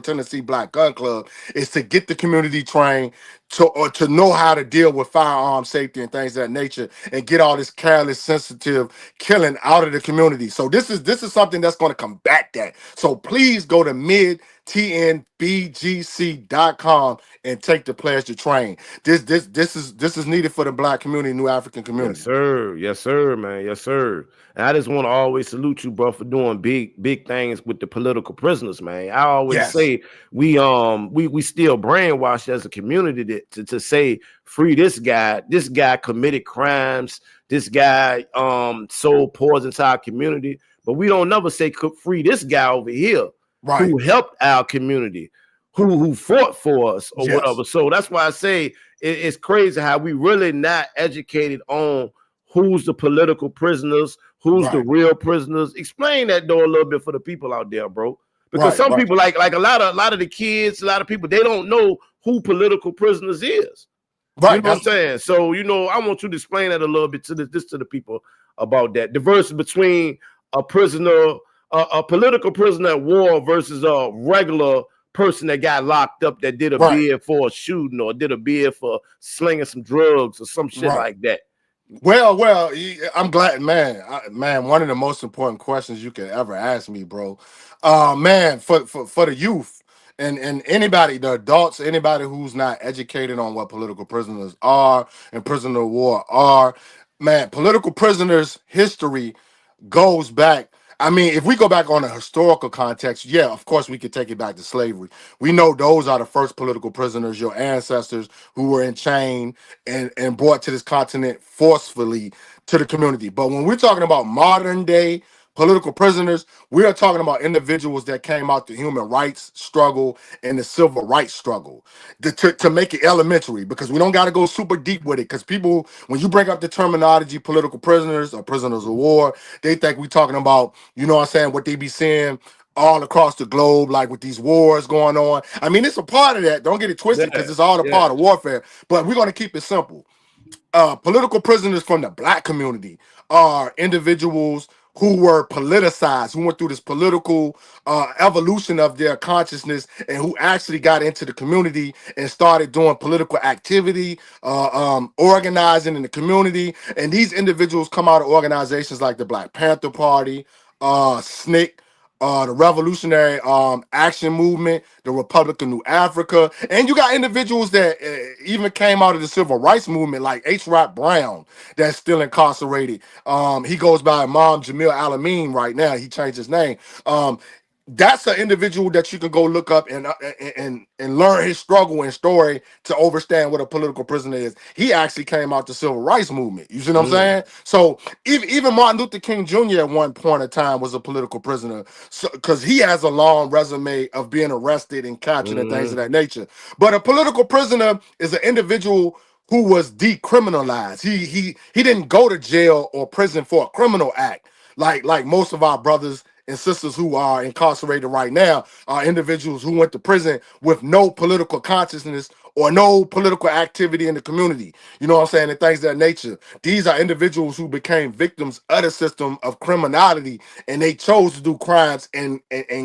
Tennessee Black Gun Club, is to get the community trained to know how to deal with firearm safety and things of that nature, and get all this careless, sensitive killing out of the community. So this is something that's going to combat that. So please go to midtnbgc.com and take the pledge to train. This is needed for the Black community, New African Yes, community. sir. Yes, sir, man. Yes, sir. And I just want to always salute you, bro, for doing big things with the political prisoners, man. I always Yes, say we still brainwashed as a community to say free this guy. This guy committed crimes. This guy sold poison to our community, but we don't never say free this guy over here right. who helped our community, who fought for us or Yes, whatever. So that's why I say it's crazy how we really not educated on who's the political prisoners, who's the right, real prisoners. Explain that though a little bit for the people out there, bro. Because right, some right, people like a lot of the kids, a lot of people, they don't know who political prisoners is. You right. know what I'm That's saying? So, I want you to explain that a little bit to the people about that. The verse between a prisoner, a political prisoner at war versus a regular person that got locked up that did a right, bid for a shooting or did a bid for slinging some drugs or some shit right. like that. Well, I'm glad, man. Man, one of the most important questions you could ever ask me, bro. Man, for the youth and anybody, the adults, anybody who's not educated on what political prisoners are and prisoner of war are, man, political prisoners history. goes back. I mean, if we go back on a historical context, yeah, of course we could take it back to slavery. We know those are the first political prisoners, your ancestors who were enchained and brought to this continent forcefully to the community. But when we're talking about modern day political prisoners, we are talking about individuals that came out the human rights struggle and the civil rights struggle. To make it elementary, because we don't got to go super deep with it, because people, when you bring up the terminology political prisoners or prisoners of war, they think we talking about, you know what I'm saying, what they be seeing all across the globe, like with these wars going on. I mean, it's a part of that. Don't get it twisted, because Yeah, it's all a yeah. part of warfare. But we're going to keep it simple. Political prisoners from the black community are individuals who were politicized, who went through this political evolution of their consciousness, and who actually got into the community and started doing political activity, organizing in the community. And these individuals come out of organizations like the Black Panther Party, SNCC, the Revolutionary Action Movement, the Republic of New Africa, and you got individuals that even came out of the Civil Rights Movement, like H. Rap Brown, that's still incarcerated. He goes by Imam Jamil Alameen right now. He changed his name. That's an individual that you can go look up and learn his struggle and story to understand what a political prisoner is. He actually came out the civil rights movement. You see what I'm Mm, saying? So even Martin Luther King Jr. at one point in time was a political prisoner, because he has a long resume of being arrested and captured and things of mm, that nature. But a political prisoner is an individual who was decriminalized. He didn't go to jail or prison for a criminal act like most of our brothers and sisters who are incarcerated right now are individuals who went to prison with no political consciousness or no political activity in the community. You know what I'm saying? And things of that nature. These are individuals who became victims of the system of criminality, and they chose to do crimes and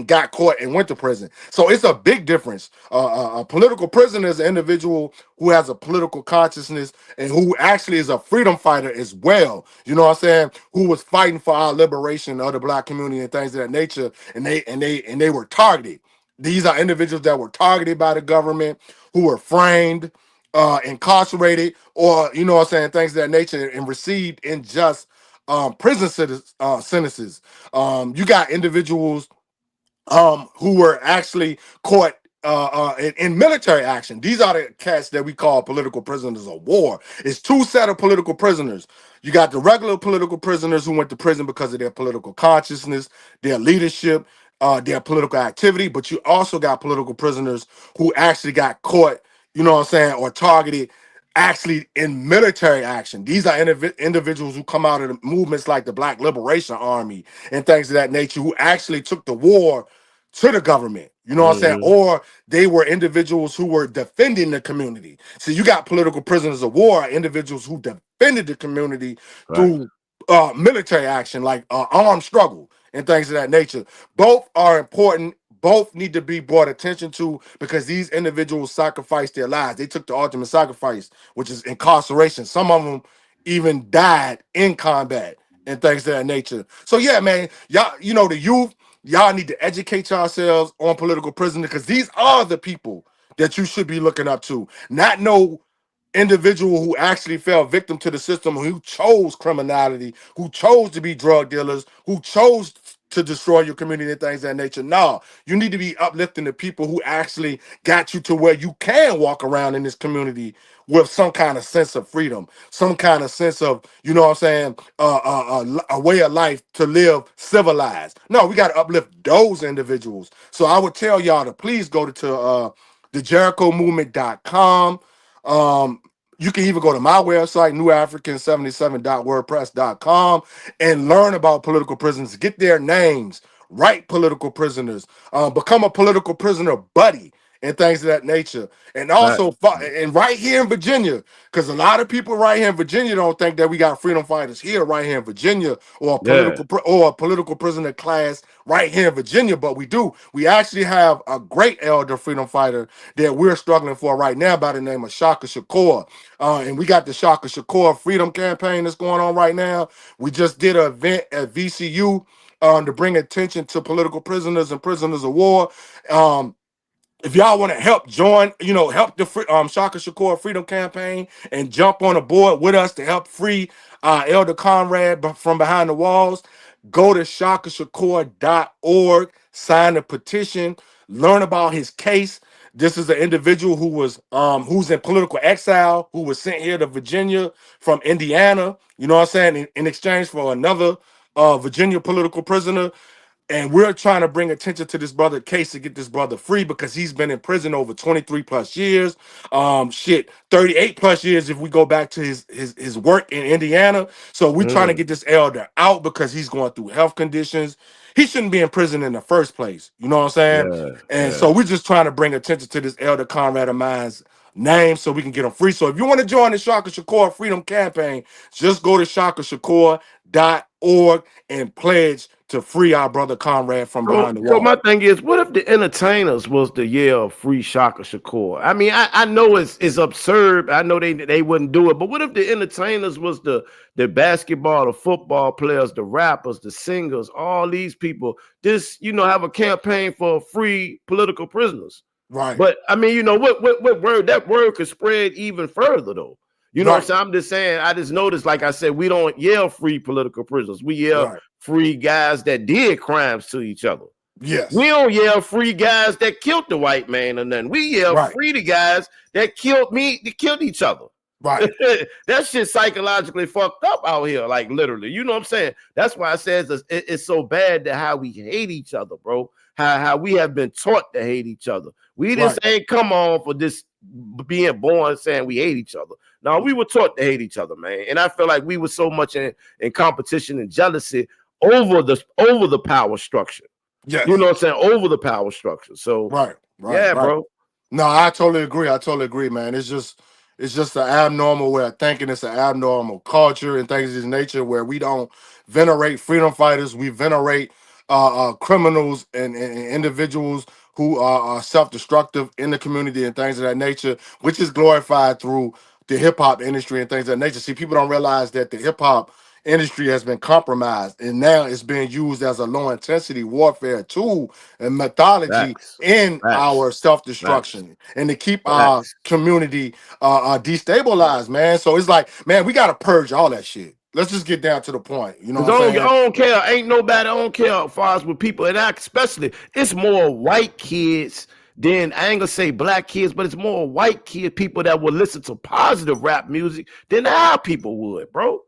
got caught and went to prison. So it's a big difference. A political prisoner is an individual who has a political consciousness and who actually is a freedom fighter as well. You know what I'm saying? Who was fighting for our liberation of the black community and things of that nature, and they were targeted. These are individuals that were targeted by the government, who were framed, incarcerated, or you know what I'm saying, things of that nature, and received unjust prison sentences. You got individuals who were actually caught in military action. These are the cats that we call political prisoners of war. It's two set of political prisoners. You got the regular political prisoners who went to prison because of their political consciousness, their leadership, their political activity, but you also got political prisoners who actually got caught, you know what I'm saying, or targeted actually in military action. These are individuals who come out of the movements like the Black Liberation Army and things of that nature, who actually took the war to the government. You know what I'm saying? mm, Or they were individuals who were defending the community. So you got political prisoners of war, individuals who defended the community right. through military action, like armed struggle and things of that nature. Both are important. Both need to be brought attention to, because these individuals sacrificed their lives. They took the ultimate sacrifice, which is incarceration. Some of them even died in combat and things of that nature. So yeah, man, y'all, you know, the youth, y'all need to educate yourselves on political prisoners, because these are the people that you should be looking up to. Not no individual who actually fell victim to the system, who chose criminality, who chose to be drug dealers, who chose to destroy your community and things of that nature. No, you need to be uplifting the people who actually got you to where you can walk around in this community with some kind of sense of freedom, some kind of sense of, you know what I'm saying, a way of life to live civilized. No, we got to uplift those individuals. So I would tell y'all to please go to thejerichomovement.com. You can even go to my website, newafrican77.wordpress.com, and learn about political prisoners. Get their names, write political prisoners, become a political prisoner buddy, and things of that nature. And Right. also, and right here in Virginia, because a lot of people right here in Virginia don't think that we got freedom fighters here right here in Virginia, or a Yeah. political prisoner class right here in Virginia, but we do. We actually have a great elder freedom fighter that we're struggling for right now by the name of Shaka Shakur. And we got the Shaka Shakur Freedom Campaign that's going on right now. We just did an event at VCU to bring attention to political prisoners and prisoners of war. If y'all want to help join, you know, help the Shaka Shakur Freedom Campaign and jump on a board with us to help free Elder Conrad from behind the walls, Go to shakashakur.org, sign a petition, learn about his case. This is an individual who's in political exile, who was sent here to Virginia from Indiana, you know what I'm saying, in exchange for another Virginia political prisoner. And we're trying to bring attention to this brother case to get this brother free because he's been in prison over 23 plus years. 38 plus years if we go back to his work in Indiana. So we're trying to Mm, get this elder out because he's going through health conditions. He shouldn't be in prison in the first place. You know what I'm saying? yeah, And yeah. so we're just trying to bring attention to this elder comrade of mine's name so we can get him free. So if you want to join the Shaka Shakur Freedom Campaign, just go to shakashakur.org and pledge to free our brother comrade from behind the So wall. my thing is, what if the entertainers was the yell free Shaka Shakur? I mean, I know it's absurd. I know they wouldn't do it, but what if the entertainers was the basketball, the football players, the rappers, the singers, all these people? This, have a campaign for free political prisoners. Right, But I mean, what word, that word could spread even further though. You know what I'm right, saying? I'm just saying, I just noticed, like I said, we don't yell free political prisoners. We yell right. free guys that did crimes to each other. We Yes, don't yell free guys that killed the white man or nothing. We yell right, free the guys that killed each other. right. That shit psychologically fucked up out here, like literally. You know what I'm saying? That's why I says it's so bad that how we hate each other, bro. How we have been taught to hate each other. We just Right. ain't come on for this being born saying we hate each other. No, we were taught to hate each other, man. And I feel like we were so much in competition and jealousy over the power structure. You know Yes. what I'm saying? Over the power structure. So Right. Right. yeah, Right. bro. No, I totally agree. I totally agree, man. It's just an abnormal way of thinking. It's an abnormal culture and things of this nature where we don't venerate freedom fighters. We venerate criminals and individuals who are self-destructive in the community and things of that nature, which is glorified through the hip hop industry and things of that nature. See, people don't realize that the hip hop industry has been compromised and now it's being used as a low intensity warfare tool and methodology Facts. in Facts. our Facts. self-destruction and to keep our Facts. community destabilized, man. So it's like, man, we got to purge all that shit. Let's just get down to the point. You know Cause what I'm I saying? don't care. Ain't nobody. I don't care as far as with people, and especially it's more white kids than I ain't gonna say black kids, but it's more white kid people that will listen to positive rap music than our people would, bro.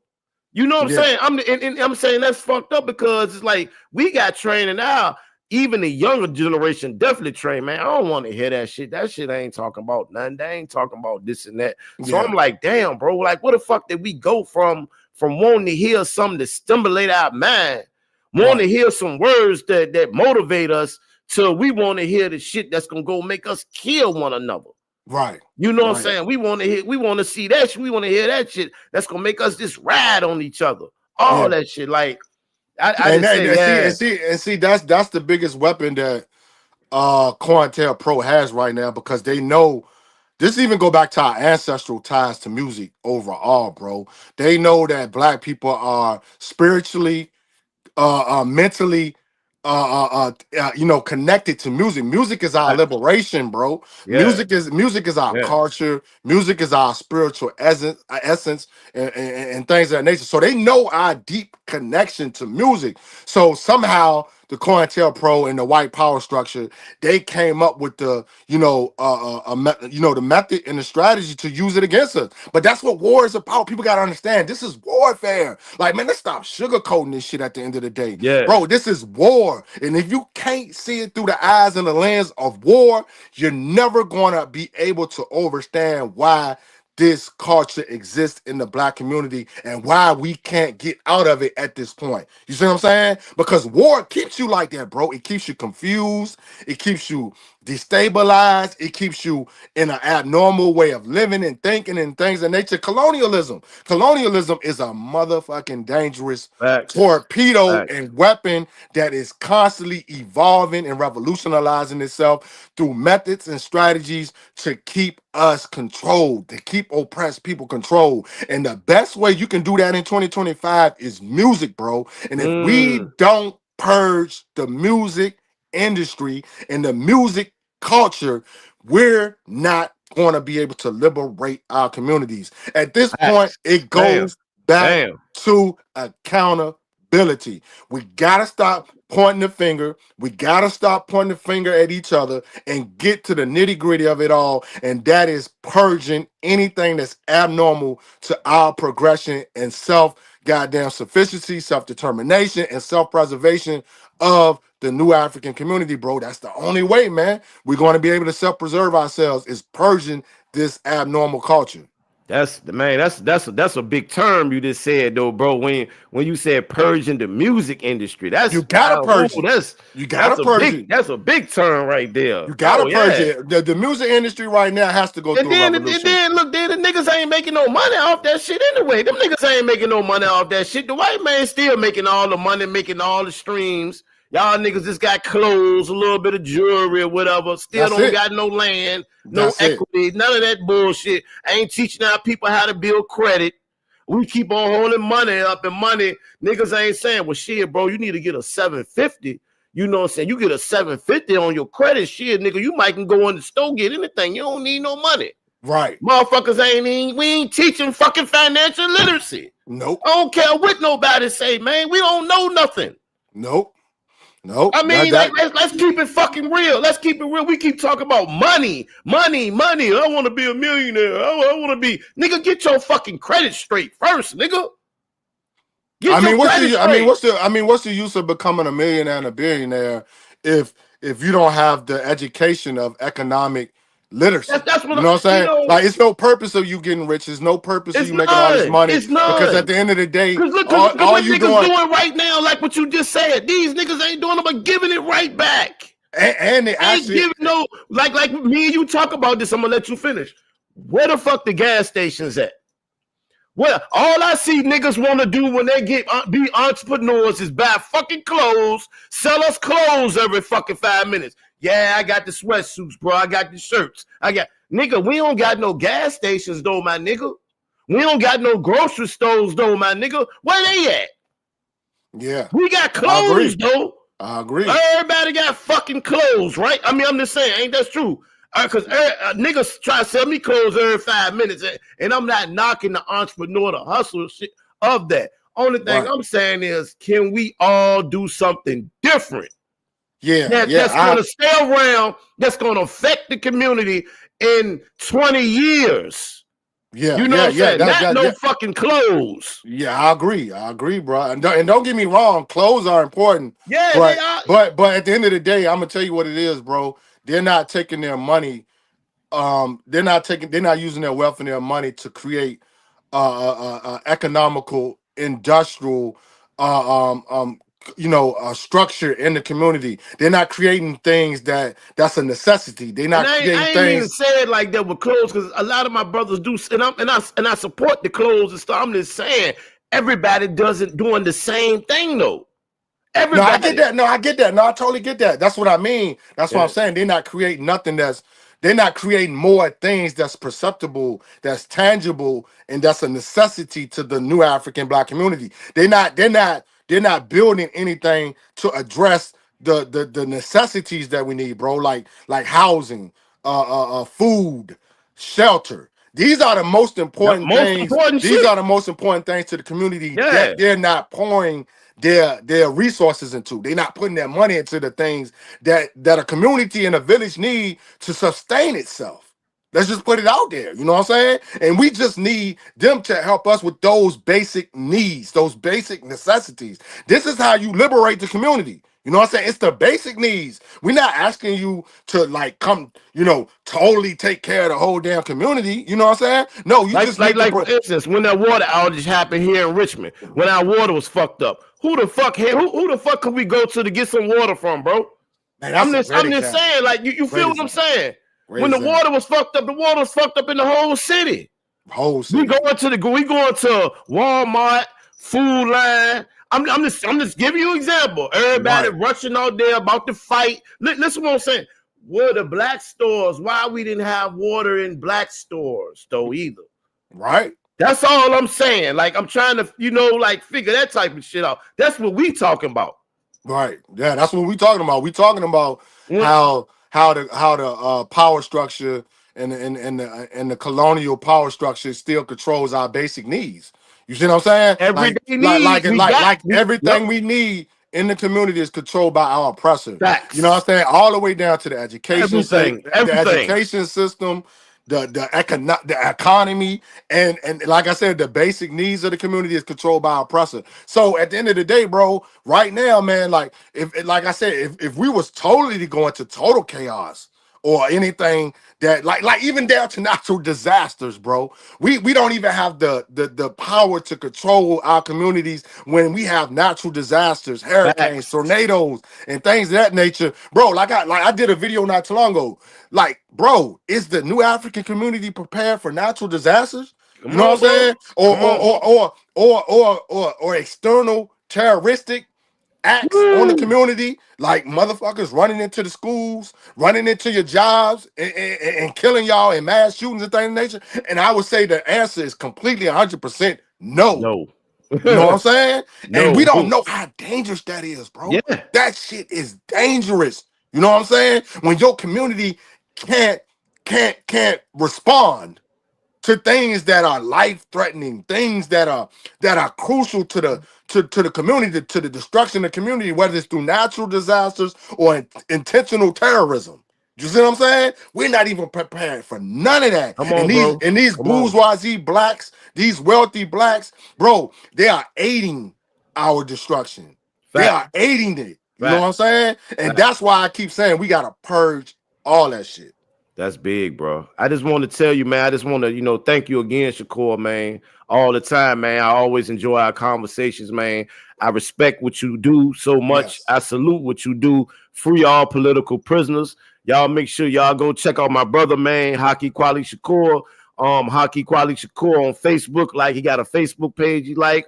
You know what I'm Yeah, saying? And I'm saying that's fucked up because it's like we got trained and now even the younger generation definitely trained, man. I don't want to hear that shit. That shit ain't talking about nothing. They ain't talking about this and that. So yeah, I'm like, damn, bro. Like, what the fuck did we go from wanting to hear something to stimulate our mind, wanting right, to hear some words that motivate us, to we want to hear the shit that's gonna go make us kill one another. right, You know what I'm right. saying? We want to see that shit. We want to hear that shit. That's gonna make us just ride on each other. All Yeah, that shit. Like I and, just and, say, and see yeah, and see and see that's the biggest weapon that COINTELPRO has right now because they know this even go back to our ancestral ties to music overall, bro. They know that black people are spiritually mentally connected to music. Music is our facts. liberation, bro. Yeah, Music is our yeah. culture. Music is our spiritual essence and things of that nature. So they know our deep connection to music. So somehow the COINTELPRO and the white power structure, they came up with the method and the strategy to use it against us. But that's what war is about. People gotta understand this is warfare. Like, man, let's stop sugarcoating this shit at the end of the day. Yeah. Bro, this is war. And if you can't see it through the eyes and the lens of war, you're never gonna be able to understand why this culture exists in the black community and why we can't get out of it at this point. You see what I'm saying? Because war keeps you like that, bro. It keeps you confused. It keeps you destabilized. It keeps you in an abnormal way of living and thinking and things of nature. Colonialism is a motherfucking dangerous Facts. torpedo Facts. and weapon that is constantly evolving and revolutionizing itself through methods and strategies to keep us controlled, to keep oppressed people controlled. And the best way you can do that in 2025 is music, bro. And if we Mm, don't purge the music industry and the music culture, we're not going to be able to liberate our communities. At this point, facts. it Damn. goes back Damn. to accountability. accountability. We gotta stop pointing the finger. We gotta stop pointing the finger at each other and get to the nitty gritty of it all. And that is purging anything that's abnormal to our progression and self goddamn sufficiency, self determination, and self preservation of the new African community, bro. That's the only way, man. We're going to be able to self preserve ourselves is purging this abnormal culture. That's the man. That's a big term you just said though, bro. When you said purging the music industry, You gotta purge it. You gotta purge it. that's a big term right there. You gotta Oh purge yeah. it. The music industry right now has to go And through a then revolution. look, then the niggas ain't making no money off that shit anyway. Them niggas ain't making no money off that shit. The white man still making all the money, making all the streams. Y'all niggas just got clothes, a little bit of jewelry or whatever. Still That's don't it. got no land, no That's it. equity, none of that bullshit. Ain't teaching our people how to build credit. We keep on holding money up, and money niggas ain't saying, well, shit, bro, you need to get a 750. You know what I'm saying? You get a 750 on your credit, shit, nigga. You might can go in the store, get anything. You don't need no money. Right. Motherfuckers we ain't teaching fucking financial literacy. Nope. I don't care what nobody say, man. We don't know nothing. Nope. Nope. I mean, let's keep it fucking real. Let's keep it real. We keep talking about money. I want to be a millionaire. I want to be, nigga. Get your fucking credit straight first, nigga. What's the use of becoming a millionaire and a billionaire if you don't have the education of economic literacy? That's what you know what I'm saying? You know, like, it's no purpose of you getting rich. There's no purpose of you making all this money. It's none. Because at the end of the day, look all what you niggas doing right now, like what you just said. These niggas ain't doing but giving it right back. And they actually giving no, like me and you talk about this. I'm gonna let you finish. Where the fuck the gas stations at? Well, all I see niggas want to do when they be entrepreneurs is buy fucking clothes, sell us clothes every fucking 5 minutes. Yeah, I got the sweatsuits, bro. I got the shirts. Nigga, we don't got no gas stations though, my nigga. We don't got no grocery stores though, my nigga. Where they at? Yeah. We got clothes though. I agree. Everybody got fucking clothes, right? I mean, I'm just saying, ain't that true? Because niggas try to sell me clothes every 5 minutes, and I'm not knocking the entrepreneur, the hustle shit of that. Only thing I'm saying is, can we all do something different? That's going to stay around, that's going to affect the community in 20 years. Yeah, you know what I'm saying? Not fucking clothes. Yeah, I agree, bro. And don't get me wrong, clothes are important. Yeah, but, they are. But at the end of the day, I'm gonna tell you what it is, bro. They're not taking their money. They're not using their wealth and their money to create economical, industrial, structure in the community. They're not creating things that's a necessity. They're not creating I ain't things. Even say it like that with clothes, because a lot of my brothers do, and I support the clothes and stuff. I'm just saying everybody doing the same thing though. Everybody. No, I get that. No, I totally get that. That's what I mean. That's what I'm saying. They're not creating nothing they're not creating more things that's perceptible, that's tangible, and that's a necessity to the new African Black community. They're not building anything to address the necessities that we need, bro. Like housing, food, shelter. These are the most important things. These are the most important things to the community that they're not pouring their resources into. They're not putting their money into the things that a community and a village need to sustain itself. Let's just put it out there. You know what I'm saying? And we just need them to help us with those basic needs, those basic necessities. This is how you liberate the community. You know what I'm saying? It's the basic needs. We're not asking you to come, totally take care of the whole damn community. You know what I'm saying? No, you just like for instance, when that water outage happened here in Richmond, when our water was fucked up, who the fuck could we go to get some water from, bro? Man, I'm just saying, like you feel what I'm saying? When the water was fucked up, the water was fucked up in the whole city. We going to Walmart, Food Line. I'm just giving you an example. Everybody rushing out there about to fight. Listen what I'm saying. Were the black stores, why we didn't have water in black stores though either? Right. That's all I'm saying. Like, I'm trying to, figure that type of shit out. That's what we talking about. Right. Yeah, that's what we talking about. We talking about how the power structure and the colonial power structure still controls our basic needs. You see what I'm saying? Everyday need. We got Like we. Yep. everything we need like We. Yep. everything we need in the community is controlled by our oppressor. You know what I'm Facts. saying? All the way down to the education, Everything. the Everything. education system, the economy, and like I said, the basic needs of the community is controlled by our oppressor. So at the end of the day, bro, right now, man, like if like I said, if we was totally to go into total chaos or anything that like even down to natural disasters, bro. We don't even have the power to control our communities when we have natural disasters, hurricanes, Facts. tornadoes, and things of that nature, bro. Like I did a video not too long ago. Like, bro, is the new African community prepared for natural disasters? You Come know what I'm on, bro. saying? Or Come or on. or or or external terroristic acts on the Woo. community, like motherfuckers running into the schools, running into your jobs, and killing y'all in mass shootings and things of nature. And I would say the answer is completely 100% no. No. You know what I'm saying? And we No. don't know how dangerous that is, bro. Yeah. That shit is dangerous. You know what I'm saying? When your community can't can't respond to things that are life threatening, things that are crucial to to the community, to the destruction of the community, whether it's through natural disasters or intentional terrorism. You see what I'm saying? We're not even prepared for none of that. Come on, bro. And these Come on. bourgeoisie blacks, these wealthy blacks, bro, they are aiding our destruction. They Fact. are aiding it. You know what I'm Facts. saying? And Facts. that's why I keep saying we gotta purge all that shit. That's big, bro. I just want to tell you, man. I just want to, thank you again, Shakur, man. All the time, man. I always enjoy our conversations, man. I respect what you do so much. Yes. I salute what you do. Free all political prisoners. Y'all make sure y'all go check out my brother, man, Haki Kweli Shakur. Haki Kweli Shakur on Facebook. Like he got a Facebook page. You like?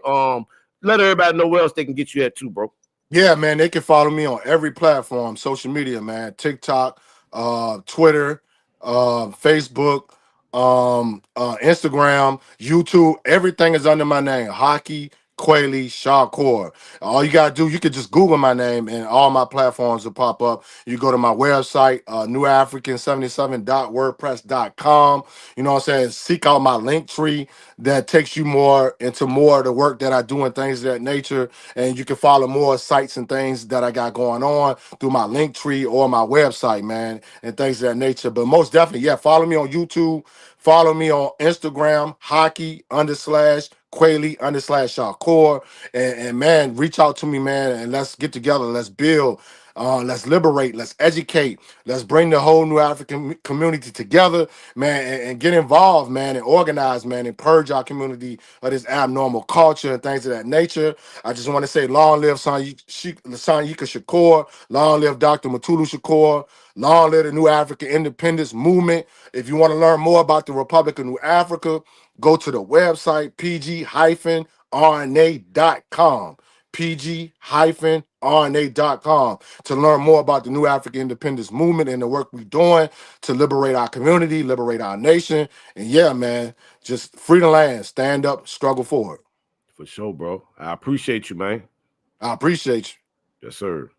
Let everybody know where else they can get you at too, bro. Yeah, man, they can follow me on every platform, social media, man. TikTok, Twitter, Facebook, Instagram, YouTube. Everything is under my name, Haki Kweli Shakur. All you gotta do, you could just Google my name and all my platforms will pop up. You go to my website, newafrican77.wordpress.com. You know what I'm saying? Seek out my link tree that takes you more into more of the work that I do and things of that nature. And you can follow more sites and things that I got going on through my link tree or my website, man, and things of that nature. But most definitely, yeah, follow me on YouTube, follow me on Instagram, Hockey_Kweli_Shakur. And man, reach out to me, man, and let's get together. Let's build. Let's liberate. Let's educate. Let's bring the whole new African community together, man, and get involved, man, and organize, man, and purge our community of this abnormal culture and things of that nature. I just want to say, long live Sanyika Shakur, long live Dr. Mutulu Shakur, long live the New African Independence Movement. If you want to learn more about the Republic of New Africa, go to the website pg-rna.com. pg-rna.com to learn more about the New African Independence Movement and the work we're doing to liberate our community, liberate our nation. And yeah, man, just free the land, stand up, struggle forward. For sure, bro. I appreciate you, man. I appreciate you. Yes, sir.